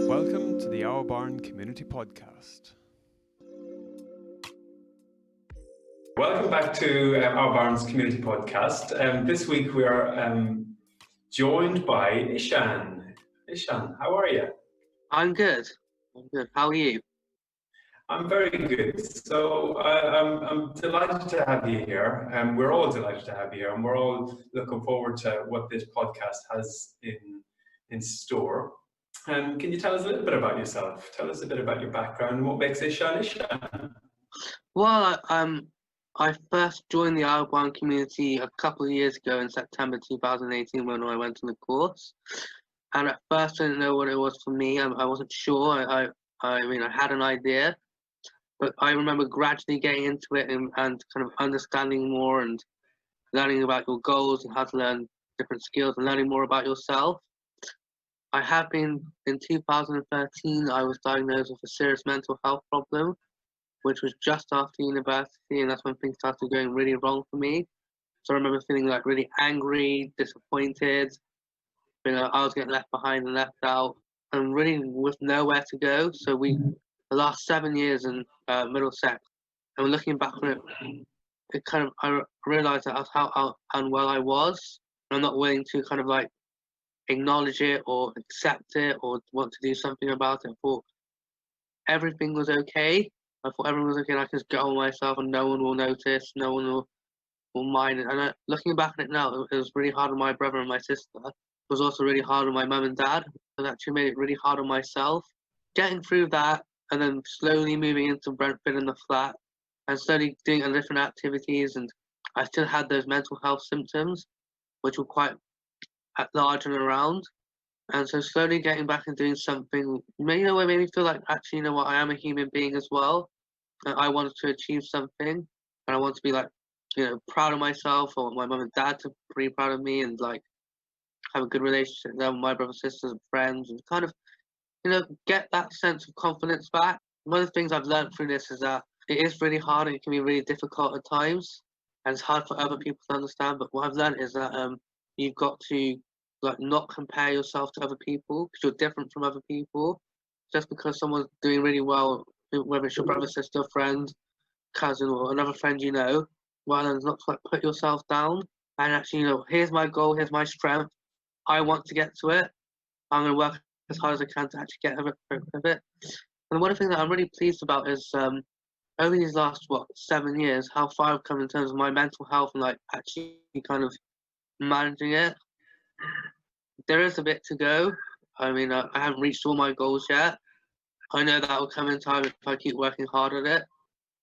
Welcome to the Our Barn Community Podcast. Welcome back to Our Barn's Community Podcast. This week we are joined by Ishaan. Ishaan, how are you? I'm good. How are you? I'm very good. So I'm delighted to have you here. We're all delighted to have you here, and we're all looking forward to what this podcast has in store. Can you tell us a little bit about yourself? Tell us a bit about your background. What makes Ishaan Ishaan? Well, I first joined the Ishaan community a couple of years ago in September 2018 when I went on the course. And at first I didn't know what it was for me. I wasn't sure. I mean, I had an idea, but I remember gradually getting into it and kind of understanding more and learning about your goals and how to learn different skills and learning more about yourself. I have been, in 2013, I was diagnosed with a serious mental health problem, which was just after university, and that's when things started going really wrong for me. So I remember feeling like really angry, disappointed, I was getting left behind and left out, and really with nowhere to go. So the last 7 years in Middlesex, and looking back on it, I realised that how unwell I was, and I'm not willing to kind of like acknowledge it or accept it or want to do something about it. I thought everything was okay. I thought everyone was okay and I could just get on myself and no one will notice, no one will mind it. And looking back on it now, it was really hard on my brother and my sister. It was also really hard on my mum and dad. It actually made it really hard on myself. Getting through that and then slowly moving into Brentford in the flat and slowly doing different activities, and I still had those mental health symptoms, which were quite at large and around. And so slowly getting back and doing something, made me feel like, actually, you know what, I am a human being as well. And I wanted to achieve something, and I want to be like, proud of myself, or my mum and dad to be proud of me, and like have a good relationship with them, my brothers, sisters, and friends, and kind of, get that sense of confidence back. One of the things I've learned through this is that it is really hard and it can be really difficult at times, and it's hard for other people to understand. But what I've learned is that you've got to not compare yourself to other people, because you're different from other people. Just because someone's doing really well, whether it's your brother, sister, friend, cousin, or another friend well, then not to put yourself down and actually, here's my goal, here's my strength. I want to get to it. I'm going to work as hard as I can to actually get of it. And one thing that I'm really pleased about is over these last 7 years, how far I've come in terms of my mental health and actually kind of managing it. There is a bit to go. I mean, I haven't reached all my goals yet. I know that will come in time if I keep working hard at it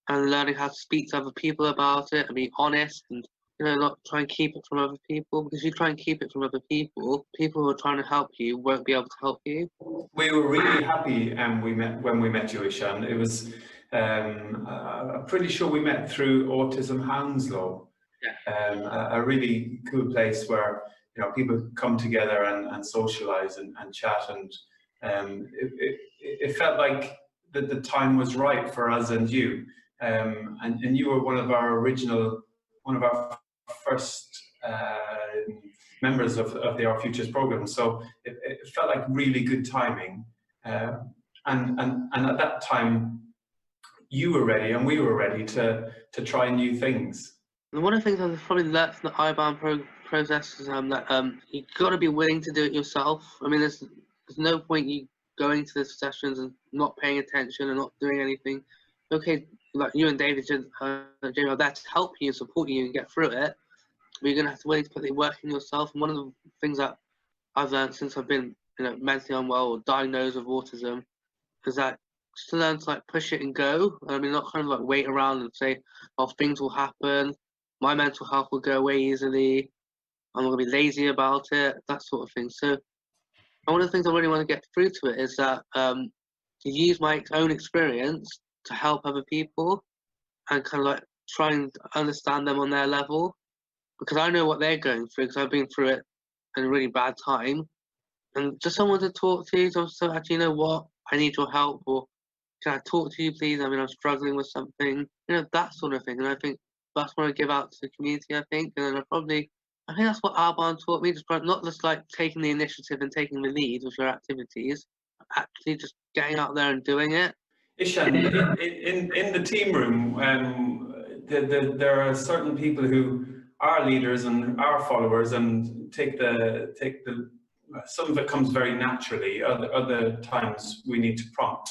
and learning how to speak to other people about it and be honest and, not try and keep it from other people. Because if you try and keep it from other people, people who are trying to help you won't be able to help you. We were really happy when we met you, Ishaan. It was, I'm pretty sure we met through Autism Hounslow. Yeah. A really cool place where people come together and socialise and chat, and it felt like the time was right for us and you, and you were one of our first members of the Our Futures program, so it felt like really good timing, and at that time you were ready and we were ready to try new things. And one of the things I've probably learnt from the IBAN process is that you've got to be willing to do it yourself. I mean, there's no point you going to the sessions and not paying attention and not doing anything. Okay, like you and David are there to help you and support you and get through it, but you're going to have to willing to put the work in yourself. And one of the things that I've learned since I've been mentally unwell or diagnosed with autism is that just to learn to push it and go. I mean, not kind of wait around and say, oh, things will happen, my mental health will go away easily, I'm not going to be lazy about it, that sort of thing. So one of the things I really want to get through to it is that to use my own experience to help other people and kind of try and understand them on their level, because I know what they're going through, because I've been through it in a really bad time. And just someone to talk to, so actually, what, I need your help, or can I talk to you, please? I mean, I'm struggling with something, that sort of thing. And I think that's what I give out to the community, I think. And then I think that's what Arbon taught me, not just taking the initiative and taking the lead with your activities, actually just getting out there and doing it. Ishaan, in the team room, there are certain people who are leaders and are followers and take the some of it comes very naturally. Other times we need to prompt.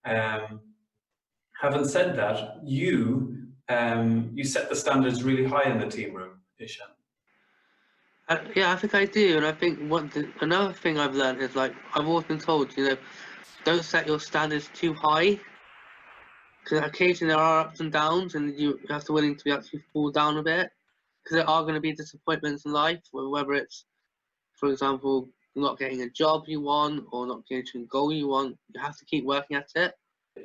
Having said that, you set the standards really high in the team room, Ishaan. Yeah, I think I do, and I think another thing I've learned is like I've always been told, don't set your standards too high, because occasionally there are ups and downs, and you have to willing to actually fall down a bit, because there are going to be disappointments in life, whether it's, for example, not getting a job you want or not getting to a goal you want. You have to keep working at it.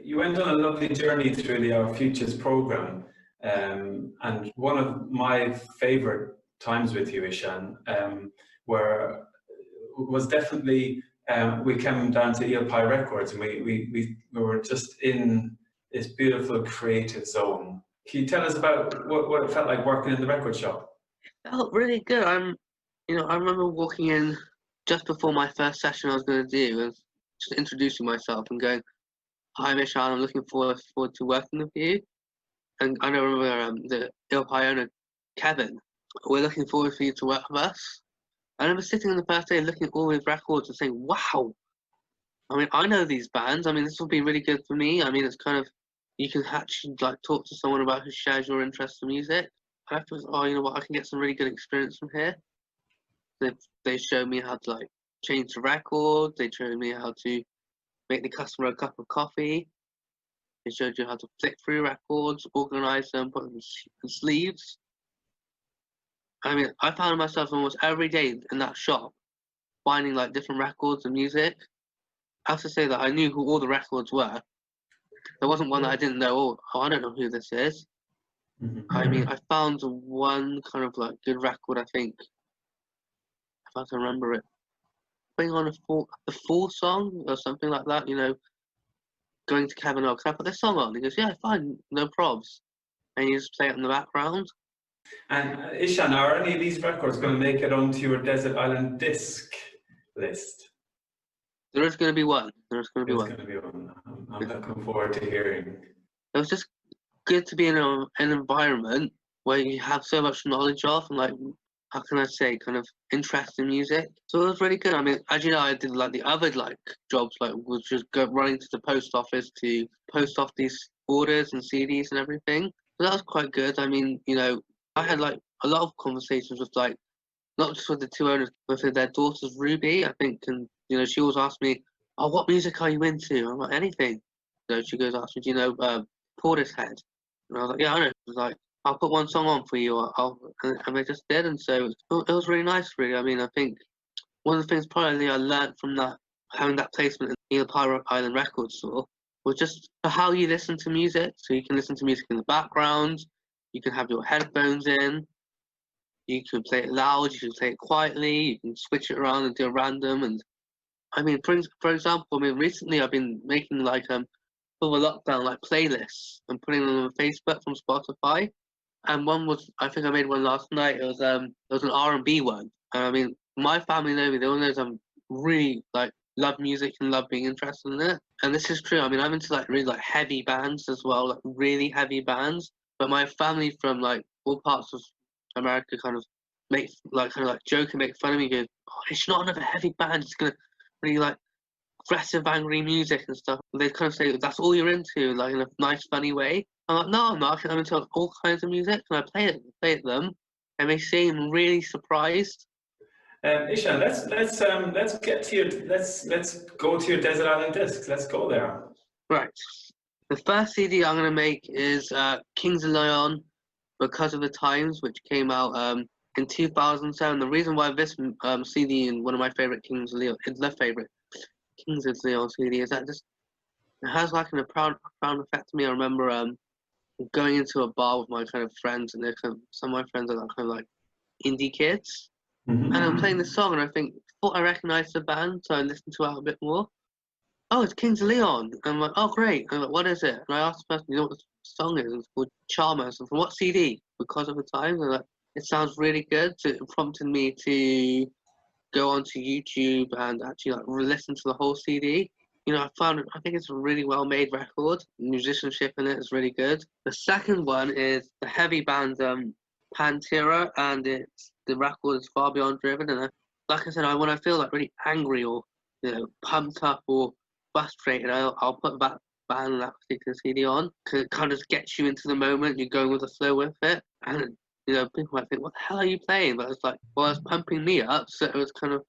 You went on a lovely journey through the Our Futures program, and one of my favourite times with you, Ishaan, was definitely we came down to Eel Pie Records, and we were just in this beautiful creative zone. Can you tell us about what it felt like working in the record shop? It felt really good. I remember walking in just before my first session I was going to do, and just introducing myself and going, "Hi, Ishaan, I'm looking forward to working with you." And I remember the Eel Pie owner, Kevin, "We're looking forward for you to work with us." I remember sitting on the first day looking at all his records and saying, "Wow, I mean, I know these bands. I mean, this will be really good for me." I mean, it's kind of, you can actually like talk to someone about who shares your interest in music. I thought, oh, you know what, I can get some really good experience from here. They showed me how to like change the record. They showed me how to make the customer a cup of coffee. They showed you how to flick through records, organize them, put them in sleeves. I mean, I found myself almost every day in that shop finding like different records and music. I have to say that I knew who all the records were. There wasn't one that I didn't know. Oh, I don't know who this is. I mean, I found one kind of like good record, I think, if I can remember it, putting on the full song or something like that, going to Kevin, "Oh, can I put this song on?" He goes, "Yeah, fine, no probs." And you just play it in the background. And Ishaan, are any of these records going to make it onto your Desert Island disc list? There is going to be one. There's going to be one. I'm looking forward to hearing. It was just good to be in an environment where you have so much knowledge of and like, how can I say, kind of interest in music. So it was really good. I mean, as you know, I did like the other like jobs, like was just running to the post office to post off these orders and CDs and everything. So that was quite good. I mean, I had like a lot of conversations with like, not just with the two owners, but with their daughters, Ruby, I think, and she always asked me, "Oh, what music are you into?" I'm like, "Anything." So she goes, "Ask me, do you know Portishead?" And I was like, "Yeah, I know." She was like, "I'll put one song on for you." And they just did, and so it was really nice, really. I mean, I think one of the things probably I learned from that, having that placement in Eel Pie Island Record Store, was just how you listen to music. So you can listen to music in the background, you can have your headphones in, you can play it loud, you can play it quietly, you can switch it around and do a random. And I mean, for example, I mean, recently I've been making like for the lockdown like playlists and putting them on Facebook from Spotify. And one was, I think I made one last night. It was an R&B one. And I mean, my family know me. They all know I'm really like love music and love being interested in it. And this is true. I mean, I'm into like really like heavy bands as well, like really heavy bands. But my family from like all parts of America kind of joke and make fun of me. Go, "Oh, it's not another heavy band. It's gonna really like aggressive, angry music and stuff." They kind of say, "That's all you're into," like in a nice, funny way. I'm like, "No, I'm not. I'm into all kinds of music, and I play it them," and they seem really surprised. Ishaan, let's get to let's go to your Desert Island discs. Let's go there. Right. The first CD I'm gonna make is Kings of Leon, Because of the Times, which came out in 2007. The reason why this CD and one of my favorite Kings of Leon, it's the favorite Kings of Leon CD, is that just it has like a profound effect to me. I remember going into a bar with my kind of friends, and some of my friends are like kind of like indie kids, and I'm playing this song, and I thought I recognized the band, so I listened to it a bit more. "Oh, it's Kings of Leon." And I'm like, "Oh, great." And I'm like, "What is it?" And I asked the person, "You know what the song is?" It's called Charmers. And from what CD? Because of the Times. And like, it sounds really good. So it prompted me to go onto YouTube and actually like listen to the whole CD. I think it's a really well made record. The musicianship in it is really good. The second one is the heavy band Pantera, and the record is Far Beyond Driven. And like I said, when I feel like really angry or pumped up or frustrated, I'll put that band, that particular CD on, because it kind of just gets you into the moment. You're going with the flow with it, and people might think, "What the hell are you playing?" But it's like, well, it's pumping me up, so it was kind of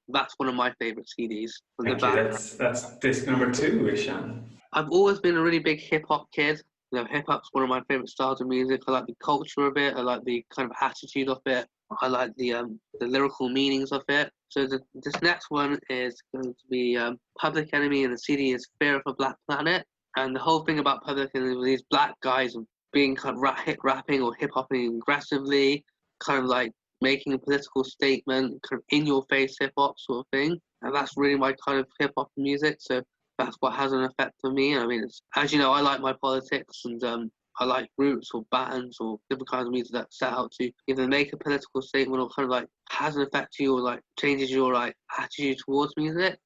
that's one of my favorite CDs. Thank you. That's disc number 2, Ishaan. I've always been a really big hip hop kid. Hip hop's one of my favorite styles of music. I like the culture of it. I like the kind of attitude of it. I like the lyrical meanings of it. So this next one is going to be Public Enemy, and the CD is Fear of a Black Planet. And the whole thing about Public Enemy was these black guys being kind of rapping or hip hopping aggressively, kind of like making a political statement, kind of in your face hip hop sort of thing. And that's really my kind of hip hop music. So that's what has an effect on me. I mean, as you know, I like my politics, and I like groups or bands or different kinds of music that set out to either make a political statement or kind of like has an effect to you or like changes your like attitude towards music.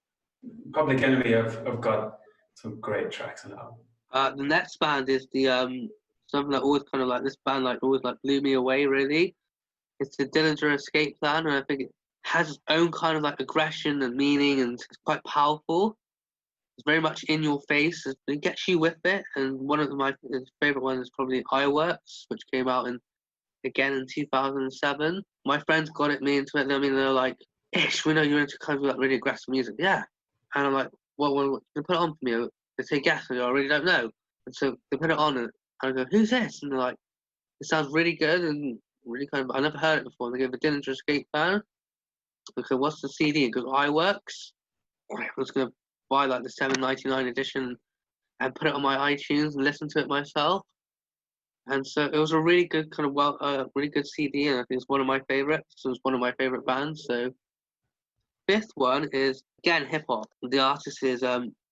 Public Enemy have got some great tracks on that. The next band is the something that always kind of like this band like always like blew me away really. It's the Dillinger Escape Plan, and I think it has its own kind of like aggression and meaning, and it's quite powerful. It's very much in your face. It gets you with it. And one of my favorite ones is probably Iworks, which came out again in 2007. My friends got me into it. I mean, they're like, "Ish, we know you're into kind of like really aggressive music." Yeah. And I'm like, "What? They put it on for me." They say, "Guess." I go, "I really don't know." And so they put it on, and I go, "Who's this?" And they're like, "It sounds really good and really kind of, I never heard it before." And they go, "The Dillinger Escape Plan." Okay, what's the CD? It goes, Iworks. I was going to buy like the $7.99 edition and put it on my iTunes and listen to it myself. And so it was a really good kind of really good CD, and I think it's one of my favorites. It was one of my favorite bands. So fifth one is again hip hop. The artist is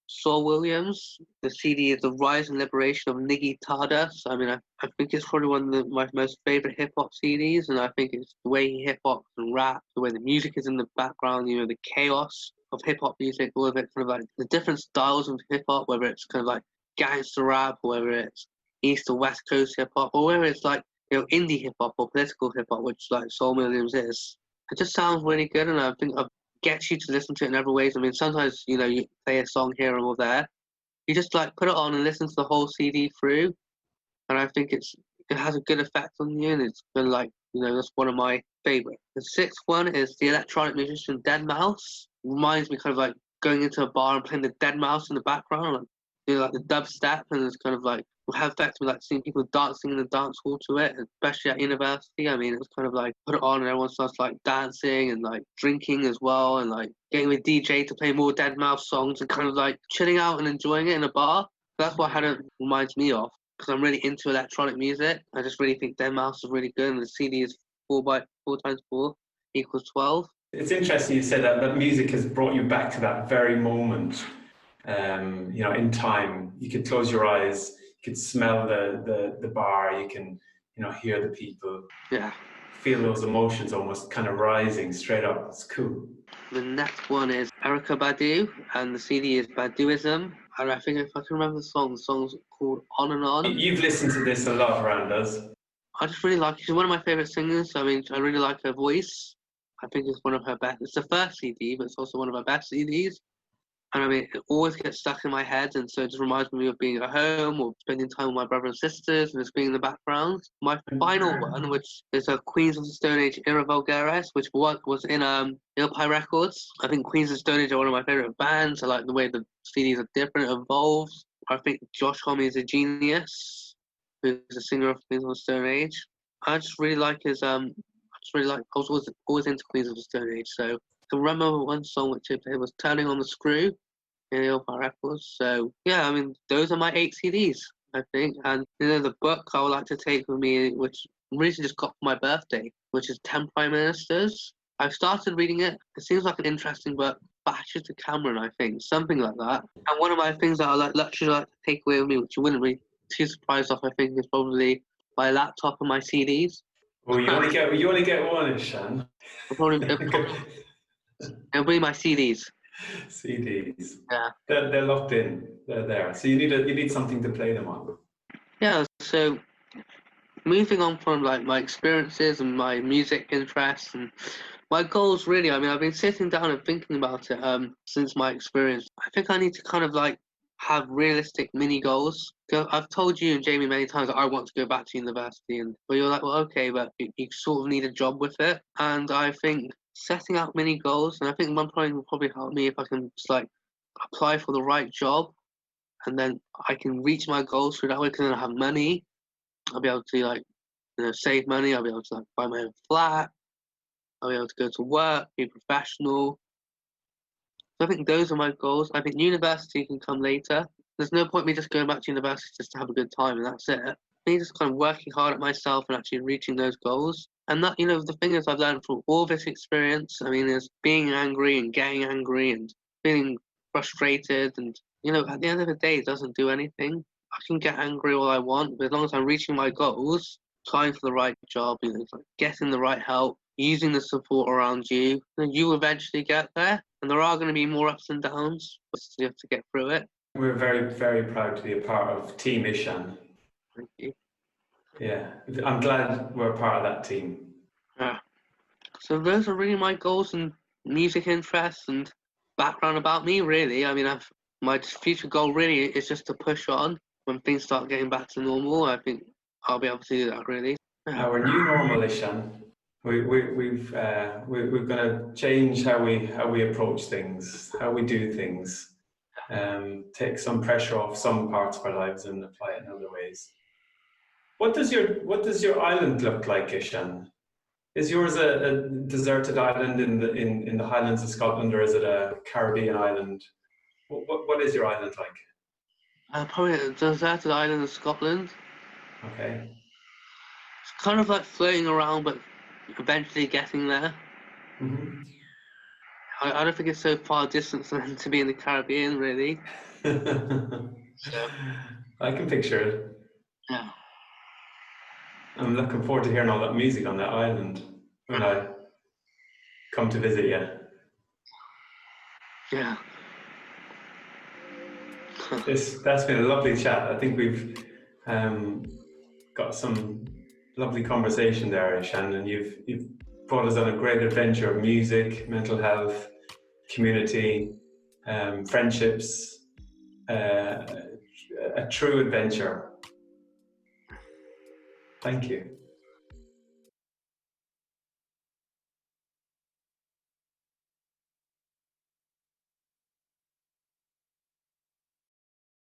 Saul Williams. The CD is The Rise and Liberation of Niggy Tardas. I mean, I think it's probably one of my most favorite hip hop CDs, and I think it's the way he hip hops and raps, the way the music is in the background, the chaos of hip hop music, all of it, kind of like the different styles of hip hop, whether it's kind of like gangster rap, or whether it's East or West Coast hip hop, or whether it's like indie hip hop or political hip hop, which like Saul Williams is. It just sounds really good, and I think it gets you to listen to it in other ways. I mean, sometimes you play a song here or there. You just like put it on and listen to the whole CD through, and I think it has a good effect on you, and it's been like that's one of my favorite. The sixth one is the electronic musician deadmau5. Reminds me kind of like going into a bar and playing the deadmau5 in the background, like the dubstep, and it's kind of like have effects with like seeing people dancing in the dance hall to it, especially at university. I mean, it was kind of like put it on and everyone starts like dancing and like drinking as well, and like getting with DJ to play more deadmau5 songs and kind of like chilling out and enjoying it in a bar. That's what it reminds me of, because I'm really into electronic music. I just really think deadmau5 is really good, and the CD is 4 times 4 equals 12. It's interesting you said that music has brought you back to that very moment. In time, you could close your eyes, you could smell the bar, you can hear the people, feel those emotions almost kind of rising straight up. It's cool. The next one is Erykah Badu, and the CD is Baduism. And I think if I can remember the song's called On and On. You've listened to this a lot around us. I just really like her. She's one of my favorite singers. I mean, I really like her voice. I think it's one of her best. It's the first CD, but it's also one of her best CDs. And I mean, it always gets stuck in my head, and so it just reminds me of being at home or spending time with my brother and sisters and just being in the background. My final one, which is a Queens of the Stone Age Era Vulgaris, which was in Ilpai Records. I think Queens of the Stone Age are one of my favorite bands. I like the way the CDs are different, evolved. I think Josh Homme is a genius, who's a singer of Queens of the Stone Age. I just really like his I was always into Queens of the Stone Age, so I remember one song which he played was Turning on the Screw in the Ilpai Records. So yeah, I mean, those are my 8 CDs, I think. And the book I would like to take with me, which I recently just got for my birthday, which is 10 Prime Ministers. I've started reading it. It seems like an interesting book. Batches to Cameron, I think, something like that. And one of my things that I like to take away with me, which you wouldn't be too surprised of, I think, is probably my laptop and my CDs. Oh, you only get one, Ishaan. It'll be my CDs. CDs. Yeah. They're locked in. They're there. So you need something to play them on. Yeah, so moving on from like my experiences and my music interests and my goals, really, I mean, I've been sitting down and thinking about it since my experience. I think I need to kind of like have realistic mini goals. 'Cause I've told you and Jamie many times that I want to go back to university, and but you're like, well, okay, but you sort of need a job with it. And I think setting out mini goals, and I think one point will probably help me if I can just like apply for the right job, and then I can reach my goals through that way because then I have money. I'll be able to like save money. I'll be able to like buy my own flat. I'll be able to go to work, be professional. So I think those are my goals. I think university can come later. There's no point me just going back to university just to have a good time and that's it. Me just kind of working hard at myself and actually reaching those goals. And that, the thing is I've learned from all this experience, I mean, is being angry and getting angry and feeling frustrated. And, at the end of the day, it doesn't do anything. I can get angry all I want, but as long as I'm reaching my goals, applying for the right job, like getting the right help, using the support around you, you will eventually get there. And there are going to be more ups and downs, but you have to get through it. We're very, very proud to be a part of Team Ishaan. Thank you. Yeah, I'm glad we're part of that team. Yeah. So those are really my goals and music interests and background about me, really. I mean, my future goal really is just to push on. When things start getting back to normal, I think I'll be able to do that, really. Our new normal, Ishaan. We're going to change how we approach things, how we do things, take some pressure off some parts of our lives and apply it in other ways. What does your island look like, Ishaan? Is yours a deserted island in the Highlands of Scotland, or is it a Caribbean island? What is your island like? Probably a deserted island of Scotland. Okay. It's kind of like floating around, but eventually getting there. Mm-hmm. I don't think it's so far distance to be in the Caribbean, really. So, I can picture it. yeah. I'm looking forward to hearing all that music on that island when I come to visit you. Yeah. That's been a lovely chat. I think we've got some lovely conversation there, Ishaan, and you've brought us on a great adventure of music, mental health, community, friendships, a true adventure. Thank you.